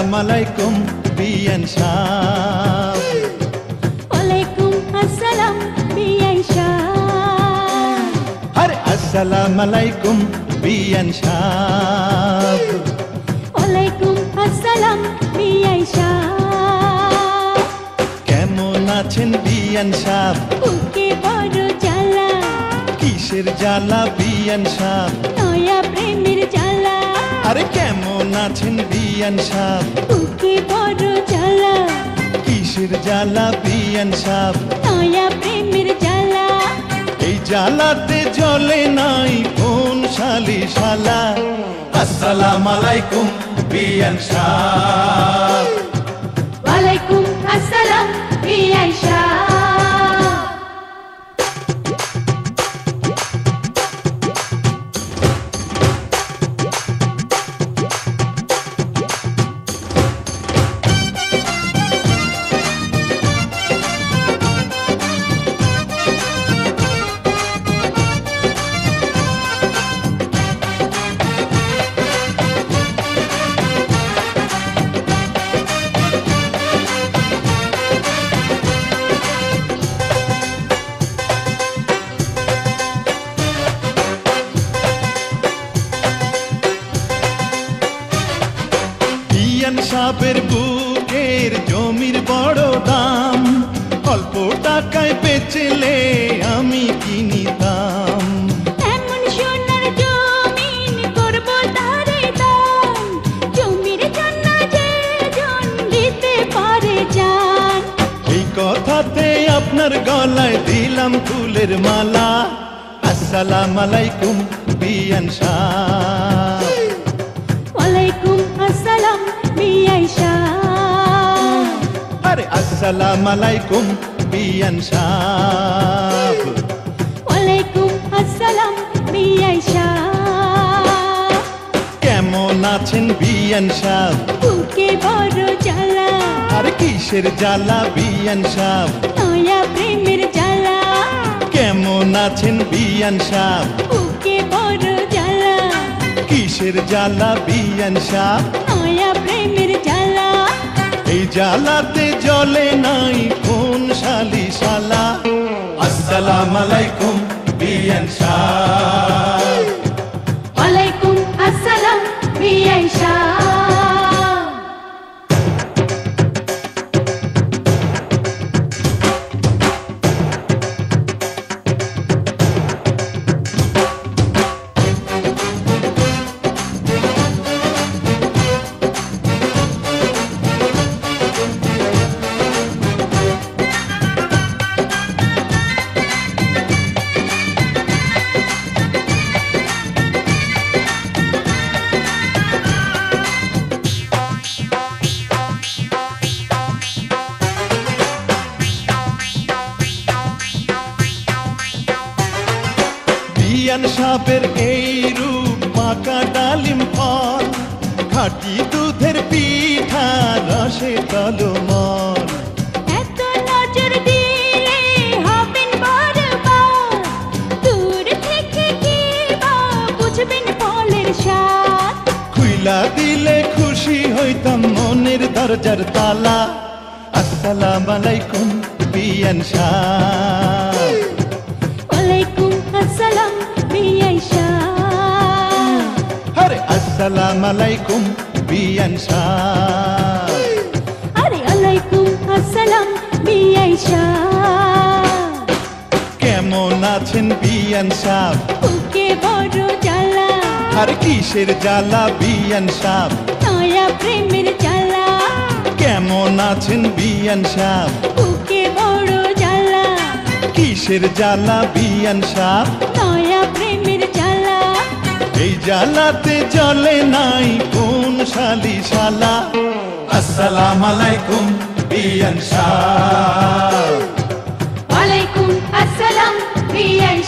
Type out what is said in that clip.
আসসালামু আলাইকুম বিয়ান সাহেব। ওয়ালাইকুম আসসালাম বিআই সাহেব। আরে আসসালামু আলাইকুম বিয়ান সাহেব। ওয়ালাইকুম আসসালাম বিআই সাহেব। কেমন আছেন বিয়ান সাহেব? বুকে বড় জ্বালা, কিসের জ্বালা বিয়ান সাহেব? নয়া প্রেমের জ্বালা। আরে কেমন আছেন বিয়ান সাহেব? বুকে বড় জ্বালা, কিসের জ্বালা বিয়ান সাহেব? নয়া প্রেমের জ্বালা। এই জ্বালাতে জ্বলে নাই কোন শালি শালা। আসসালামু আলাইকুম বিয়ান সাহেব। ওয়ালাইকুম আসসালাম বিআই সাহেব। বিয়ান সাহেবের বুকের জমির বড় দাম, অল্প টাকায় বেচলে আমি কিনিতাম। এমন সোনার জমিন করব তারে দান, জমির জন্য যে জন দিতে পারে জান। এই কথাতে আপনার গলায় দিলাম ফুলের মালা। আসসালামু আলাইকুম বিয়ান সাহেব। ওয়ালাইকুম আসসালাম বিআই সাহেব। আরে আসসালামু আলাইকুম বিয়ান সাহেব। ওয়ালাইকুম আসসালাম বিআই সাহেব। কেমন আছেন বিয়ান সাহেব? বুকে বড় জ্বালা, আরে কিসের জ্বালা বিয়ান সাহেব? নয়া প্রেমের জ্বালা। কেমন আছেন বিয়ান সাহেব? বুকে বড় জ্বালা, কিসের জ্বালা বিয়ান সাহেব? নয়া প্রেমের জ্বালা। এই জ্বালাতে জ্বলে নাই কোন শালি শালা। আসসালামু আলাইকুম বিয়ান সাহেব। ওয়ালাইকুম আসসালাম বিআই সাহেব। বিয়ান সাহেবের এই রূপ পাকা ডালিম ফল, খাঁটি দুধের পিঠা রসে টলমল। এত নজর দিলে হবেন বারবার, দূর থেকে কি বা বুঝবেন ফলের স্বাদ। খুইলা দিলে খুশি হইতাম মনের দরজার তালা। আসসালামু আলাইকুম বিয়ান সাহেব। ওয়ালাইকুম আসসালাম বিআই সাহেব। আরে আসসালামু আলাইকুম বিয়ান সাহেব। আরে ওয়ালাইকুম আসসালাম বিআই সাহেব। কেমন আছেন বিয়ান সাহেব? বুকে বড় জ্বালা, আর কিসের জ্বালা বিয়ান সাহেব? নয়া প্রেমের জ্বালা। কেমন আছেন বিয়ান সাহেব? বুকে বড় জ্বালা, কিসের জ্বালা বিয়ান সাহেব? নয়া প্রেমের জ্বালা। এই জ্বালাতে জ্বলে নাই কোন শালি শালা। আসসালামু আলাইকুম বিয়ান সাহেব। ওয়ালাইকুম আসসালাম বিআই